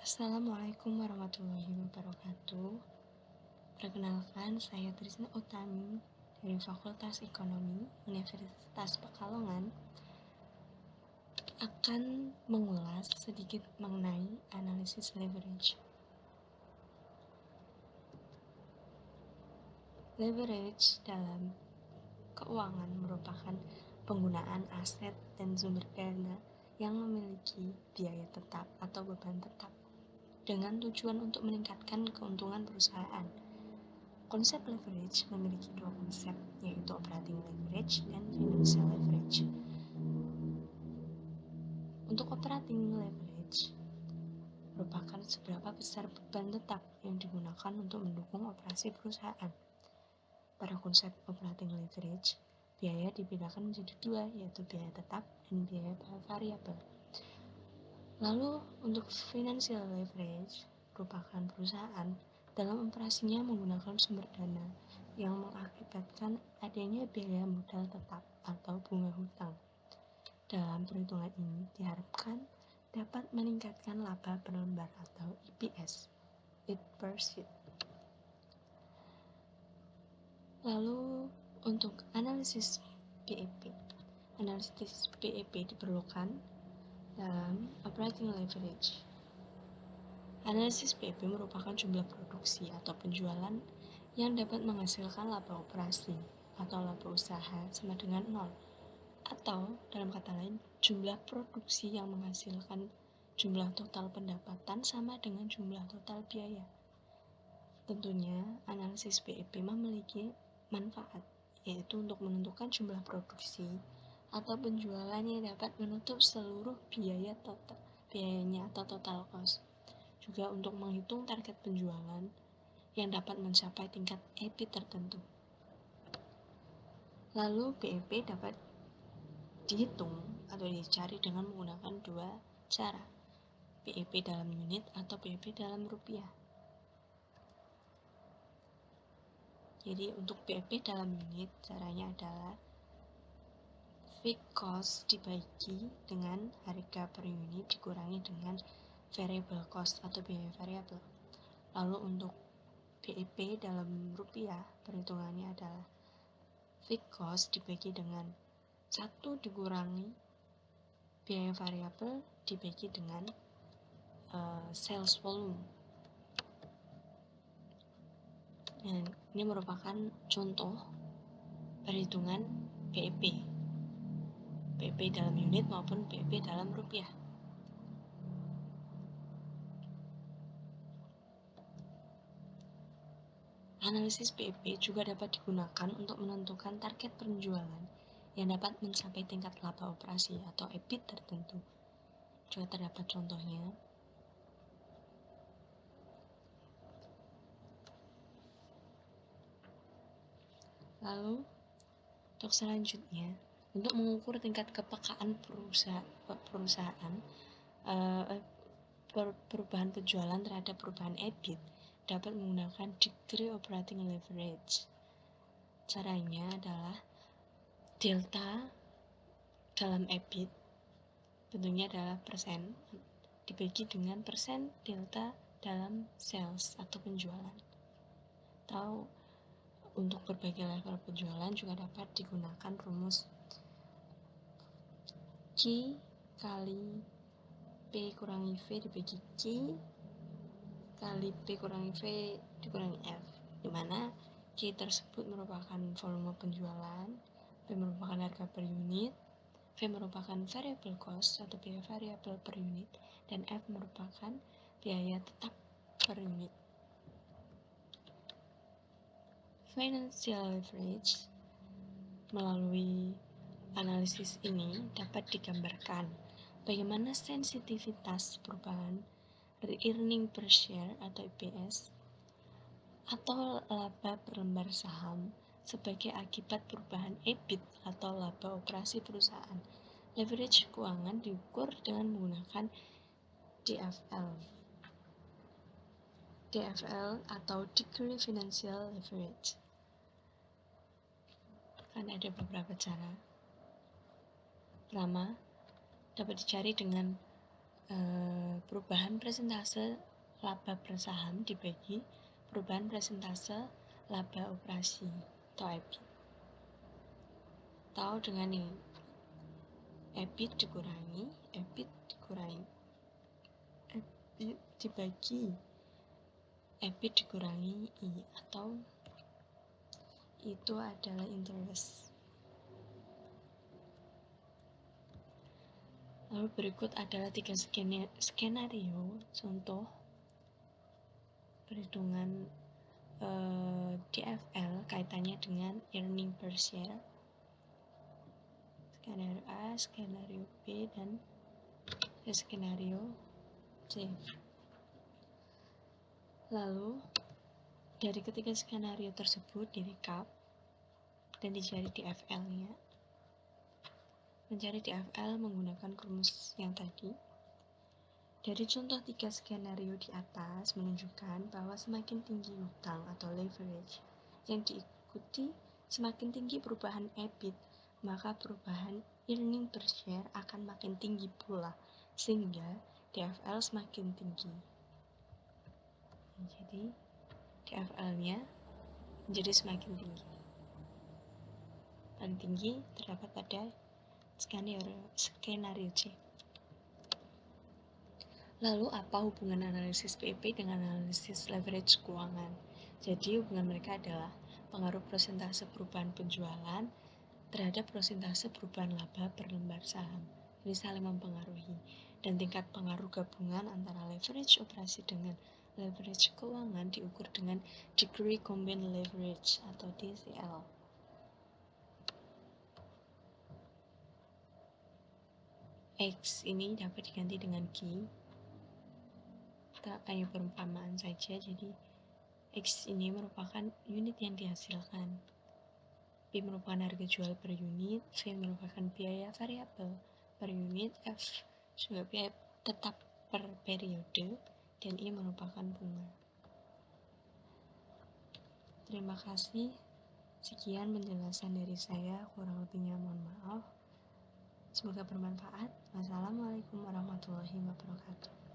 Assalamualaikum warahmatullahi wabarakatuh. Perkenalkan, saya Trisna Utami dari Fakultas Ekonomi Universitas Pekalongan akan mengulas sedikit mengenai analisis leverage. Leverage dalam keuangan merupakan penggunaan aset dan sumber dana yang memiliki biaya tetap atau beban tetap dengan tujuan untuk meningkatkan keuntungan perusahaan. Konsep leverage memiliki dua konsep, yaitu operating leverage dan financial leverage. Untuk operating leverage merupakan seberapa besar beban tetap yang digunakan untuk mendukung operasi perusahaan. Pada konsep operating leverage, biaya dibedakan menjadi dua, yaitu biaya tetap dan biaya variabel. Lalu untuk financial leverage merupakan perusahaan dalam operasinya menggunakan sumber dana yang mengakibatkan adanya biaya modal tetap atau bunga hutang. Dalam perhitungan ini diharapkan dapat meningkatkan laba per lembar atau EPS, EAT per sheet. Lalu untuk analisis BEP. Analisis BEP diperlukan dalam operating leverage. Analisis BEP merupakan jumlah produksi atau penjualan yang dapat menghasilkan laba operasi atau laba usaha sama dengan 0. Atau dalam kata lain, jumlah produksi yang menghasilkan jumlah total pendapatan sama dengan jumlah total biaya. Tentunya, analisis BEP memiliki manfaat, yaitu untuk menentukan jumlah produksi atau penjualan yang dapat menutup seluruh biayanya atau total cost. Juga untuk menghitung target penjualan yang dapat mencapai tingkat EBIT tertentu. Lalu BEP dapat dihitung atau dicari dengan menggunakan dua cara, BEP dalam unit atau BEP dalam rupiah. Jadi untuk BEP dalam unit caranya adalah fixed cost dibagi dengan harga per unit dikurangi dengan variable cost atau biaya variabel. Lalu untuk BEP dalam rupiah perhitungannya adalah fixed cost dibagi dengan 1 dikurangi biaya variabel dibagi dengan sales volume. Dan ini merupakan contoh perhitungan BEP dalam unit maupun BEP dalam rupiah. Analisis BEP juga dapat digunakan untuk menentukan target penjualan yang dapat mencapai tingkat laba operasi atau EBIT tertentu. Juga terdapat contohnya. Lalu, untuk selanjutnya, untuk mengukur tingkat kepekaan perusahaan perubahan penjualan terhadap perubahan EBIT dapat menggunakan degree operating leverage. Caranya adalah delta dalam EBIT, bentuknya adalah persen, dibagi dengan persen delta dalam sales atau penjualan. Atau untuk berbagai level penjualan juga dapat digunakan rumus Q kali P kurangi V dibagi Q kali P kurangi V dikurangi F, di mana Q tersebut merupakan volume penjualan, P merupakan harga per unit, V merupakan variable cost atau biaya variabel per unit, dan F merupakan biaya tetap per unit. Financial leverage melalui analisis ini dapat digambarkan bagaimana sensitivitas perubahan earning per share atau EPS atau laba per lembar saham sebagai akibat perubahan EBIT atau laba operasi perusahaan. Leverage keuangan diukur dengan menggunakan DFL atau Degree Financial Leverage. Kan ada beberapa cara. Pertama, dapat dicari dengan perubahan persentase laba per saham dibagi perubahan persentase laba operasi atau EBIT. Tahu dengan ini, EBIT dikurangi EBIT dibagi EBIT dikurangi I, atau itu adalah interest. Lalu berikut adalah 3 skenario contoh perhitungan DFL kaitannya dengan earning per share. Skenario A, skenario B, dan skenario C. Lalu dari ketiga skenario tersebut direkap dan dicari DFL-nya. Mencari DFL menggunakan rumus yang tadi. Dari contoh 3 skenario di atas menunjukkan bahwa semakin tinggi hutang atau leverage yang diikuti semakin tinggi perubahan EBIT, maka perubahan earning per share akan makin tinggi pula, sehingga DFL semakin tinggi. Jadi DFL-nya menjadi semakin tinggi. Paling tinggi terdapat pada skenario C. Lalu apa hubungan analisis PEP dengan analisis leverage keuangan? Jadi hubungan mereka adalah pengaruh persentase perubahan penjualan terhadap persentase perubahan laba per lembar saham. Ini saling mempengaruhi. Dan tingkat pengaruh gabungan antara leverage operasi dengan leverage keuangan diukur dengan degree combined leverage atau DCL. X ini dapat diganti dengan Q. Kita hanya perumpamaan saja, jadi X ini merupakan unit yang dihasilkan. P merupakan harga jual per unit, V merupakan biaya variabel per unit, F juga biaya tetap per periode, dan I merupakan bunga. Terima kasih. Sekian penjelasan dari saya, kurang lebihnya mohon maaf. Semoga bermanfaat. Wassalamualaikum warahmatullahi wabarakatuh.